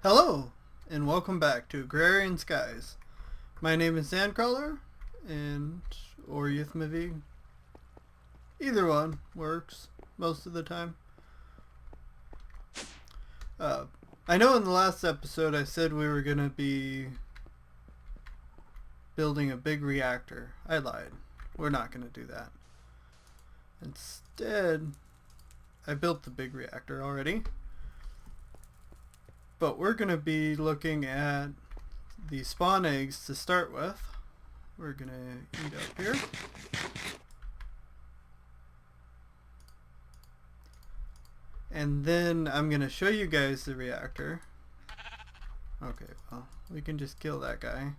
Hello, and welcome back to Agrarian Skies. My name is Sandcrawler, or Ythmevge. Either one works most of the time. I know in the last episode I said we were going to be building a big reactor. I lied. We're not going to do that. Instead, I built the big reactor already. But we're going to be looking at the spawn eggs to start with. We're going to eat up here. And then I'm going to show you guys the reactor. Okay, well, we can just kill that guy.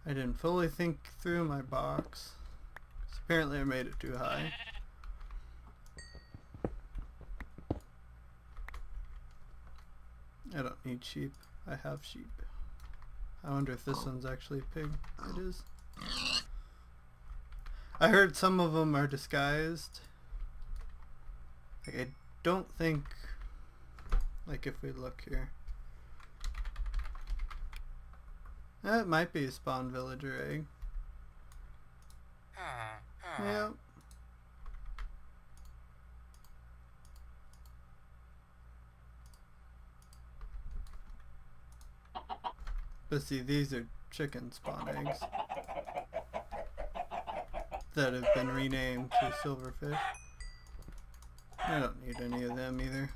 I didn't fully think through my box. Apparently I made it too high. I don't need sheep. I have sheep. I wonder if this one's actually a pig. It is. I heard some of them are disguised. Like, I don't think... Like, if we look here. That might be a spawn villager egg. Yeah. But see, these are chicken spawn eggs that have been renamed to silverfish. I don't need any of them either.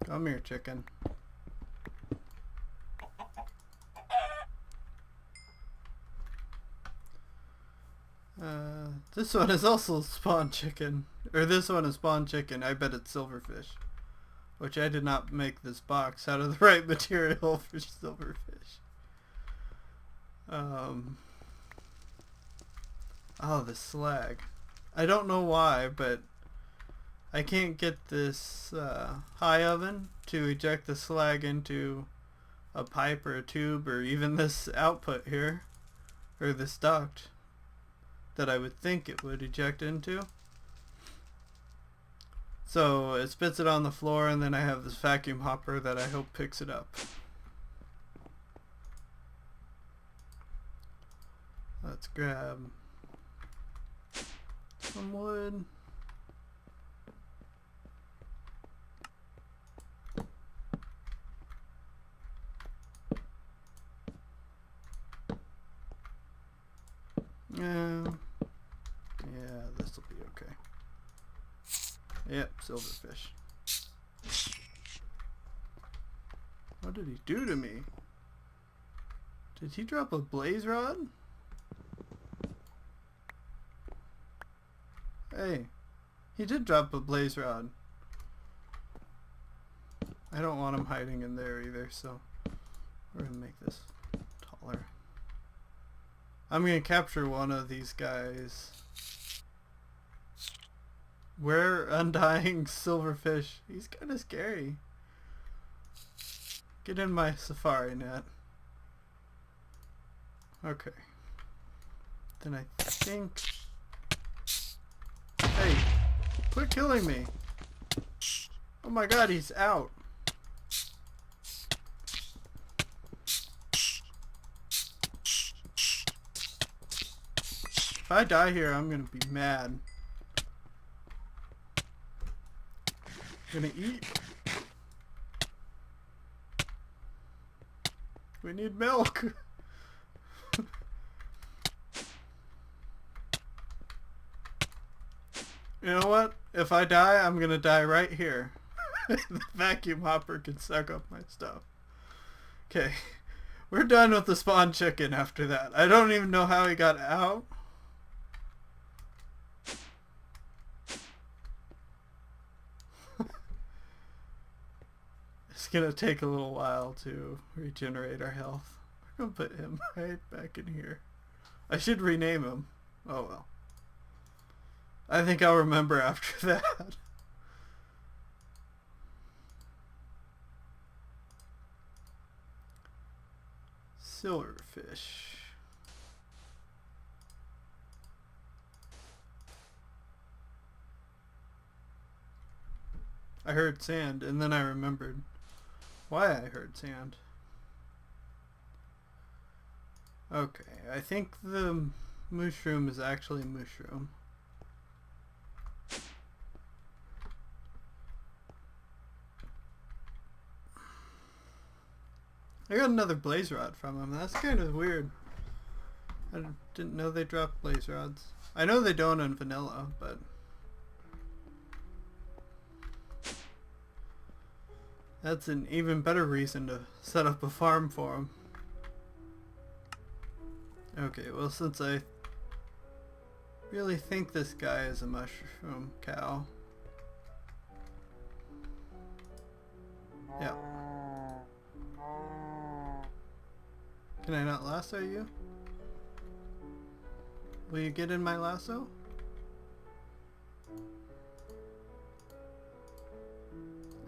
Come here, chicken. This one is also spawn chicken. Or this one is spawn chicken. I bet it's silverfish. Which I did not make this box out of the right material for silverfish. Oh, the slag. I don't know why, but I can't get this high oven to eject the slag into a pipe or a tube or even this output here, or this duct that I would think it would eject into. So it spits it on the floor, and then I have this vacuum hopper that I hope picks it up. Let's grab some wood. Yeah, this will be okay. Yep, silverfish. What did he do to me? Did he drop a blaze rod? Hey, he did drop a blaze rod. I don't want him hiding in there either, so we're gonna make this taller. I'm gonna capture one of these guys. We're undying silverfish. He's kind of scary. Get in my safari net. Okay. Then I think... Hey, quit killing me. Oh my god, he's out. If I die here, I'm gonna be mad. I'm gonna eat. We need milk. You know what? If I die, I'm gonna die right here. The vacuum hopper can suck up my stuff. Okay. We're done with the spawn chicken after that. I don't even know how he got out. It's gonna take a little while to regenerate our health. We're gonna put him right back in here. I should rename him. Oh well. I think I'll remember after that. Silverfish. I heard sand, and then I remembered why I heard sand. Okay, I think the mushroom is actually mushroom. I got another blaze rod from him. That's kind of weird. I didn't know they dropped blaze rods. I know they don't in vanilla, but... that's an even better reason to set up a farm for him. Okay, well, since I really think this guy is a mushroom cow. Yeah. Can I not lasso you? Will you get in my lasso?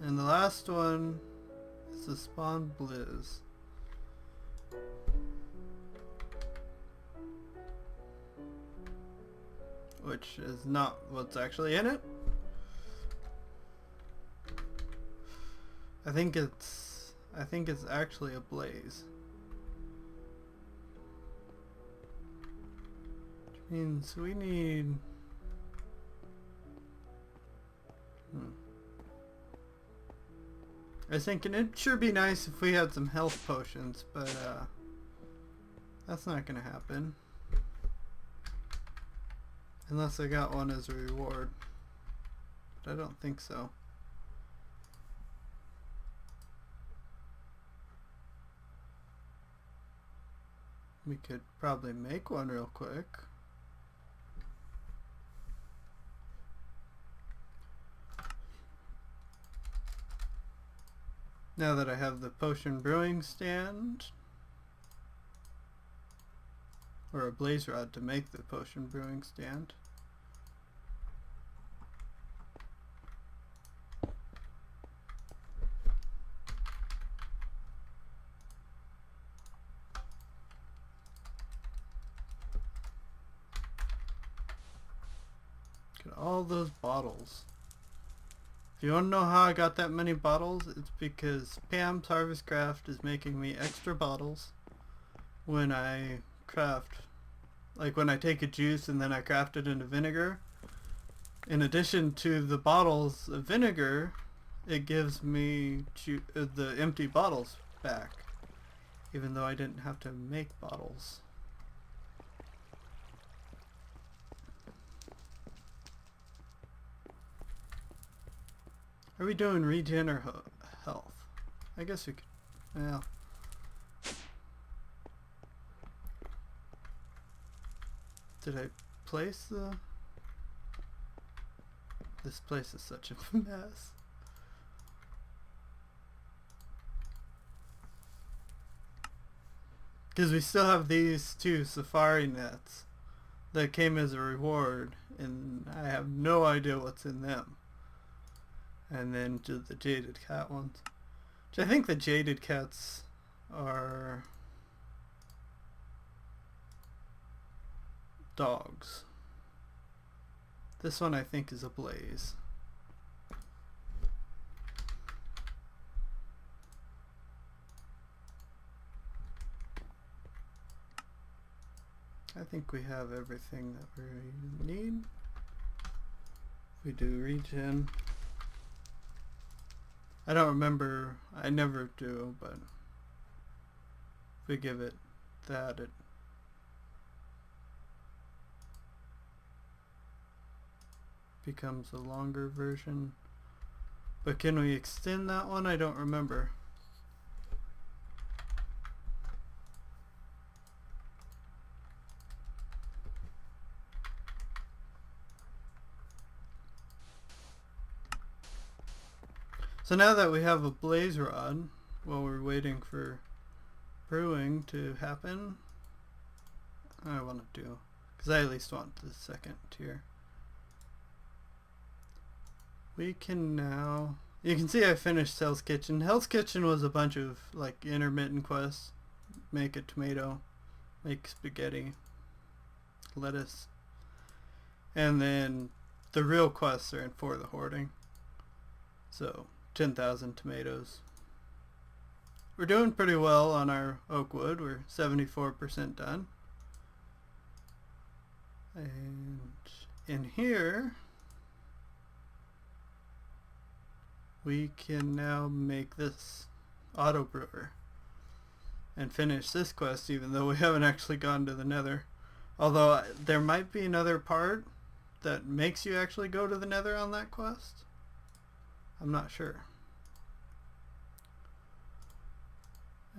And the last one is the spawn blizz. Which is not what's actually in it. I think it's actually a blaze. Which means we need I was thinking it'd sure be nice if we had some health potions, but that's not gonna happen. Unless I got one as a reward. But I don't think so. We could probably make one real quick. Now that I have the potion brewing stand, or a blaze rod to make the potion brewing stand. Get all those bottles. If you want to know how I got that many bottles, it's because Pam's Harvest Craft is making me extra bottles when I craft. Like when I take a juice and then I craft it into vinegar. In addition to the bottles of vinegar, it gives me the empty bottles back. Even though I didn't have to make bottles. Are we doing regen or health? I guess we could. Yeah. Did I place the... This place is such a mess. Because we still have these two safari nets that came as a reward, and I have no idea what's in them. And then just the Jadedcat ones. Which I think the Jadedcats are dogs. This one I think is a blaze. I think we have everything that we need. We do regen. I don't remember, I never do, but if we give it that, it becomes a longer version. But can we extend that one? I don't remember. So now that we have a blaze rod, while we're waiting for brewing to happen, I want to do, because I at least want the second tier. We can now, you can see I finished Hell's Kitchen. Hell's Kitchen was a bunch of like intermittent quests. Make a tomato, make spaghetti, lettuce, and then the real quests are in For the Hoarding. So 10,000 tomatoes. We're doing pretty well on our oak wood. We're 74% done. And in here, we can now make this auto brewer and finish this quest, even though we haven't actually gone to the nether. Although there might be another part that makes you actually go to the nether on that quest. I'm not sure.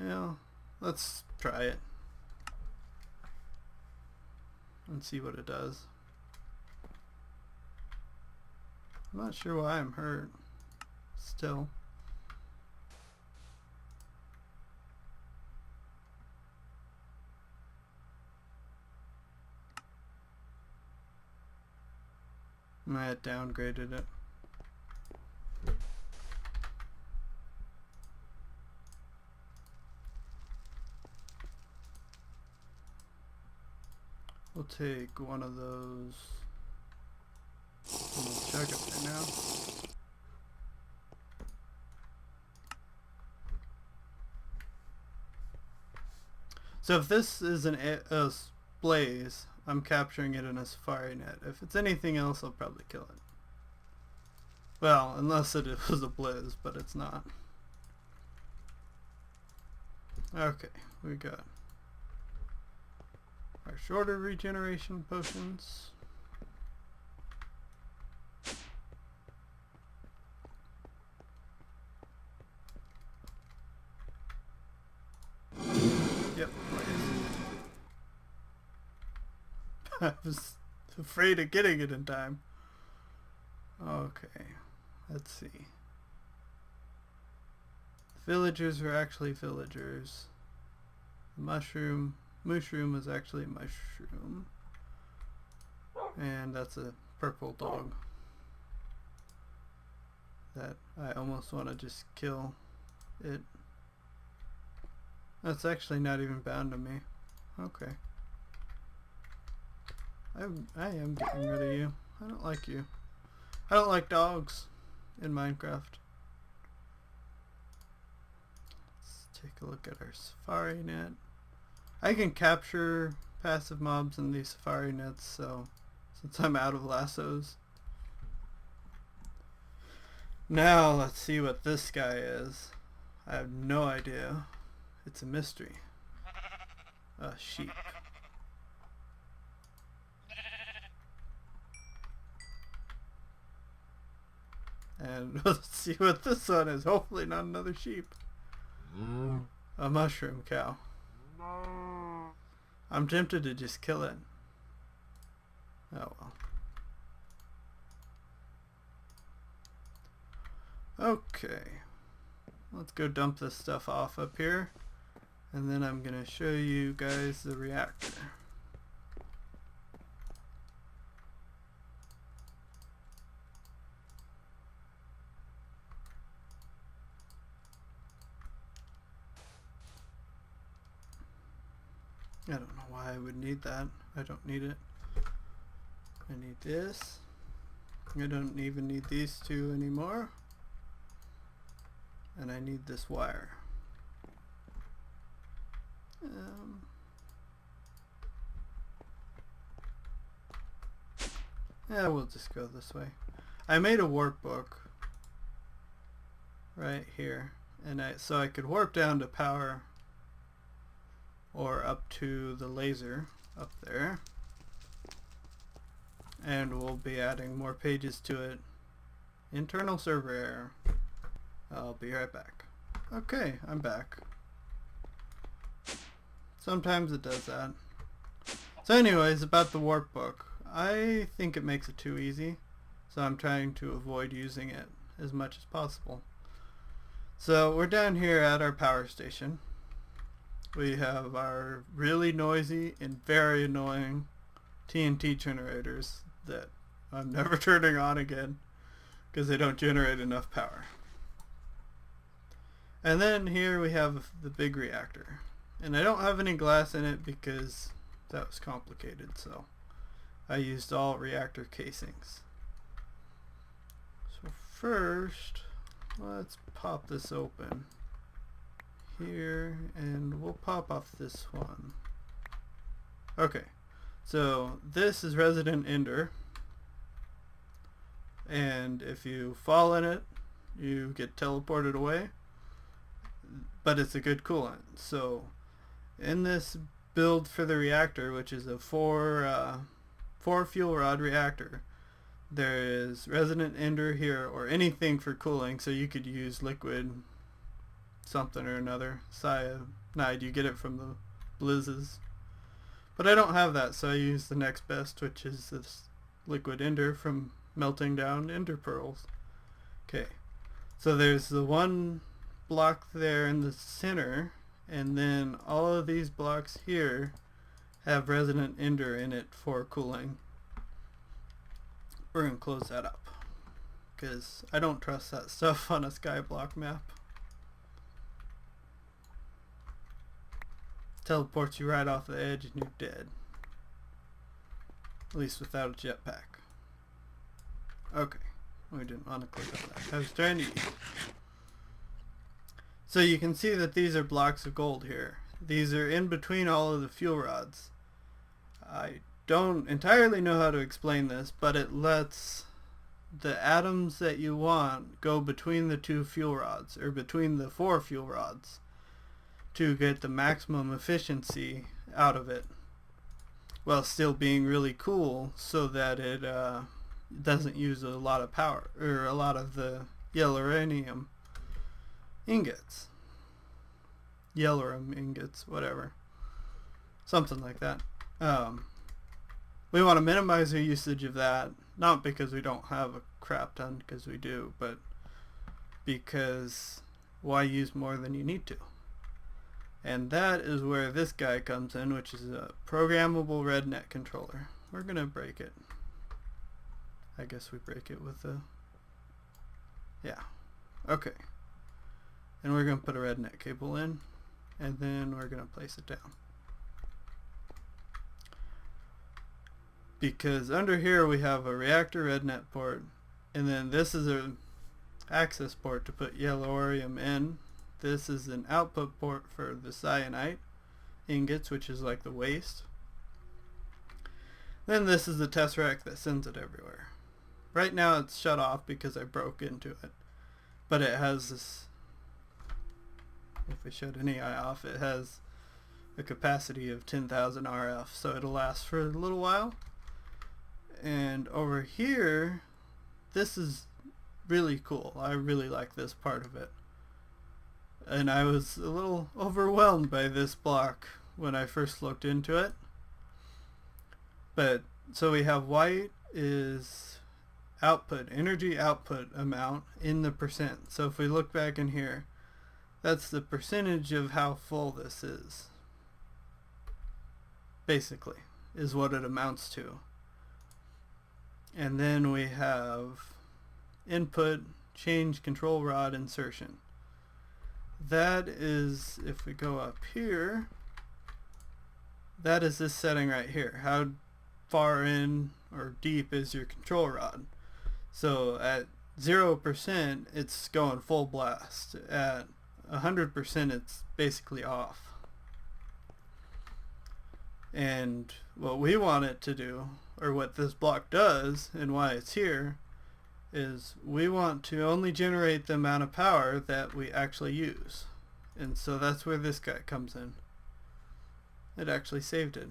Yeah, let's try it and see what it does. I'm not sure why I'm hurt still. I had downgraded it. We'll take one of those and we'll check it right now. So if this is a blaze, I'm capturing it in a safari net. If it's anything else, I'll probably kill it. Well, unless it was a blizz, but it's not. Okay, we got our shorter regeneration potions. Yep. I was afraid of getting it in time. Okay, let's see. Villagers were actually villagers. Mushroom is actually mushroom. And that's a purple dog that I almost want to just kill it. That's actually not even bound to me. Okay. I am getting rid of you. I don't like you. I don't like dogs in Minecraft. Let's take a look at our safari net. I can capture passive mobs in these safari nets, so since I'm out of lassos. Now let's see what this guy is. I have no idea. It's a mystery. A sheep. And let's see what this one is. Hopefully not another sheep. A mushroom cow. I'm tempted to just kill it. Oh well. Okay. Let's go dump this stuff off up here. And then I'm going to show you guys the reactor. I don't know why I would need that. I don't need it. I need this. I don't even need these two anymore. And I need this wire. Yeah, we'll just go this way. I made a warp book right here, and so I could warp down to power or up to the laser up there, and we'll be adding more pages to it. Internal server error. I'll be right back. Okay, I'm back. Sometimes it does that. So anyways, about the warp book. I think it makes it too easy, so I'm trying to avoid using it as much as possible. So we're down here at our power station. We have our really noisy and very annoying TNT generators that I'm never turning on again because they don't generate enough power. And then here we have the big reactor. And I don't have any glass in it because that was complicated, so I used all reactor casings. So first, let's pop this open here, and we'll pop off this one. Okay, so this is Resident Ender, and if you fall in it, you get teleported away, but it's a good coolant. So in this build for the reactor, which is a four fuel rod reactor, there is Resident Ender here, or anything for cooling, so you could use liquid something or another, cyanide, you get it from the blizzes. But I don't have that, so I use the next best, which is this liquid ender from melting down ender pearls. Okay, so there's the one block there in the center, and then all of these blocks here have Resident Ender in it for cooling. We're going to close that up, because I don't trust that stuff on a skyblock map. Teleports you right off the edge and you're dead. At least without a jetpack. Okay, we didn't want to click on that. I was trying to eat. So you can see that these are blocks of gold here. These are in between all of the fuel rods. I don't entirely know how to explain this, but it lets the atoms that you want go between the two fuel rods, or between the 4 fuel rods, to get the maximum efficiency out of it, while still being really cool, so that it doesn't use a lot of power, or a lot of the yellorium ingots. Yellorium ingots, whatever. Something like that. We want to minimize the usage of that, not because we don't have a crap ton, because we do, but because why use more than you need to? And that is where this guy comes in, which is a programmable RedNet controller. We're going to break it. I guess we break it with a... yeah. Okay. And we're going to put a RedNet cable in, and then we're going to place it down. Because under here we have a reactor RedNet port, and then this is a access port to put yellorium in. This is an output port for the cyanide ingots, which is like the waste. Then this is the tesseract that sends it everywhere. Right now it's shut off because I broke into it. But it has this, if we shut any eye off, it has a capacity of 10,000 RF, so it'll last for a little while. And over here, this is really cool. I really like this part of it. And I was a little overwhelmed by this block when I first looked into it. But so we have white is output, energy output amount in the percent. So if we look back in here, that's the percentage of how full this is. Basically, is what it amounts to. And then we have input, change control rod insertion. That is, if we go up here, that is this setting right here. How far in or deep is your control rod? So at 0%, it's going full blast. At 100%, it's basically off. And what we want it to do, or what this block does, and why it's here, is we want to only generate the amount of power that we actually use. And so that's where this guy comes in. It actually saved it.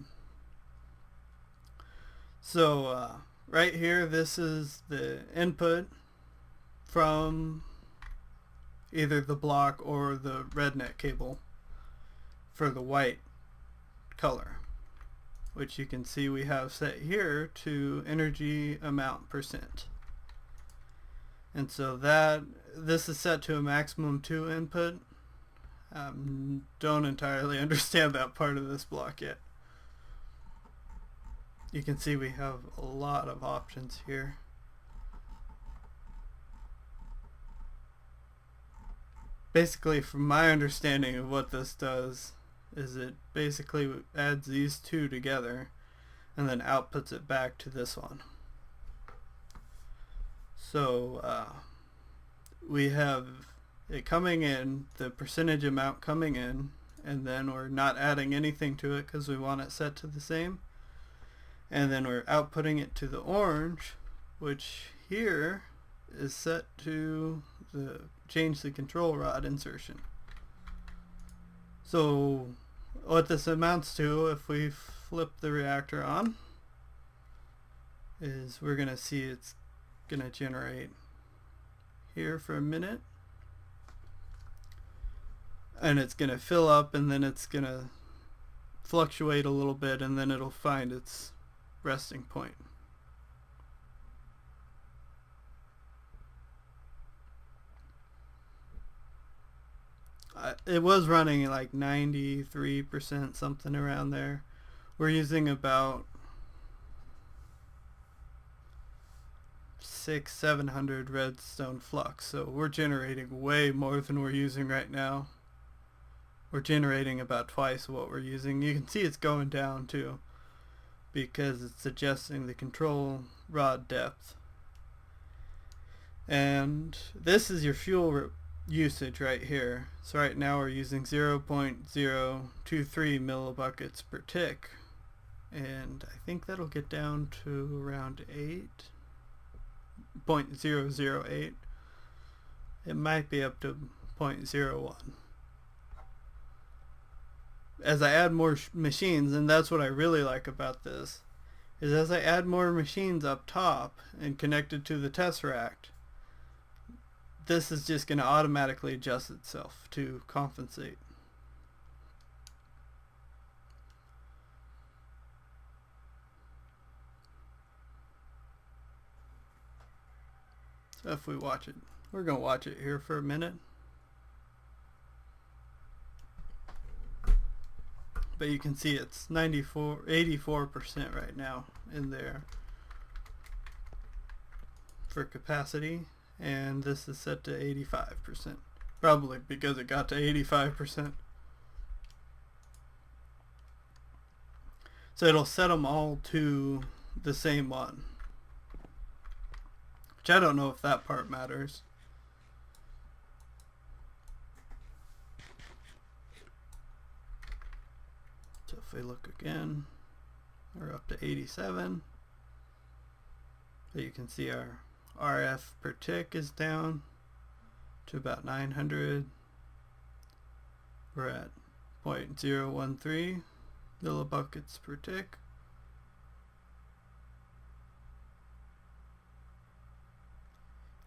So right here, this is the input from either the block or the RedNet cable for the white color, which you can see we have set here to energy amount percent. And so this is set to a maximum 2 input. Don't entirely understand that part of this block yet. You can see we have a lot of options here. Basically, from my understanding of what this does, is it basically adds these two together and then outputs it back to this one. So we have it coming in, the percentage amount coming in, and then we're not adding anything to it because we want it set to the same. And then we're outputting it to the orange, which here is set to change the control rod insertion. So what this amounts to, if we flip the reactor on, is we're going to see it's going to generate here for a minute. And it's going to fill up, and then it's going to fluctuate a little bit, and then it'll find its resting point. It was running like 93%, something around there. We're using about 600-700 redstone flux, so we're generating way more than we're using right now. We're generating about twice what we're using. You can see it's going down too, because it's adjusting the control rod depth. And this is your fuel usage right here. So right now we're using 0.023 millibuckets per tick, and I think that'll get down to around 8.008. It might be up to 0.01 as I add more machines. And that's what I really like about this, is as I add more machines up top and connected to the Tesseract, this is just going to automatically adjust itself to compensate. So if we watch it, we're going to watch it here for a minute. But you can see it's 84% right now in there for capacity, and this is set to 85%, probably because it got to 85%. So it'll set them all to the same one, which I don't know if that part matters. So if we look again, we're up to 87. So you can see our RF per tick is down to about 900. We're at 0.013 millibuckets per tick.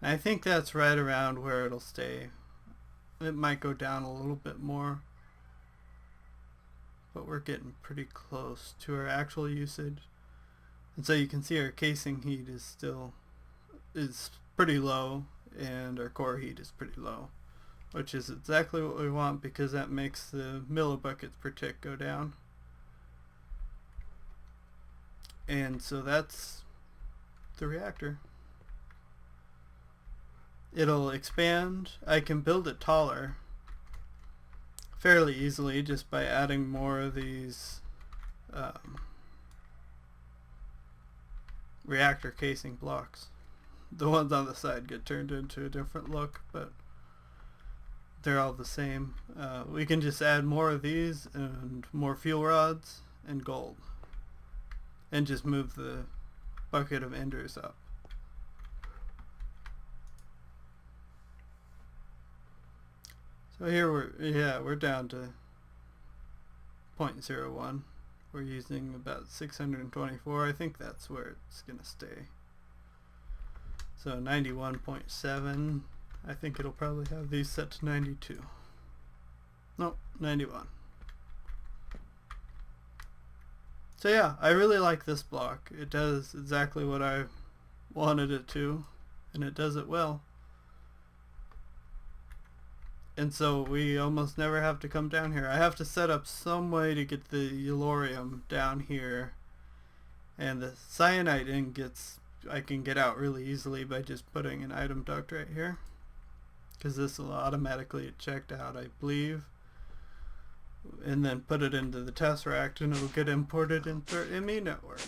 And I think that's right around where it'll stay. It might go down a little bit more, but we're getting pretty close to our actual usage. And so you can see our casing heat is pretty low, and our core heat is pretty low, which is exactly what we want, because that makes the millibuckets per tick go down. And so that's the reactor. It'll expand. I can build it taller fairly easily just by adding more of these reactor casing blocks. The ones on the side get turned into a different look, but they're all the same. We can just add more of these and more fuel rods and gold, and just move the bucket of enders up. So here we're down to 0.01. We're using about 624. I think that's where it's gonna stay. So 91.7. I think it'll probably have these set to 92. Nope, 91. So yeah, I really like this block. It does exactly what I wanted it to, and it does it well. And so we almost never have to come down here. I have to set up some way to get the yellorium down here, and the cyanide ingots I can get out really easily by just putting an item duct right here, because this will automatically get checked out, I believe, and then put it into the Tesseract, and it'll get imported into our ME network.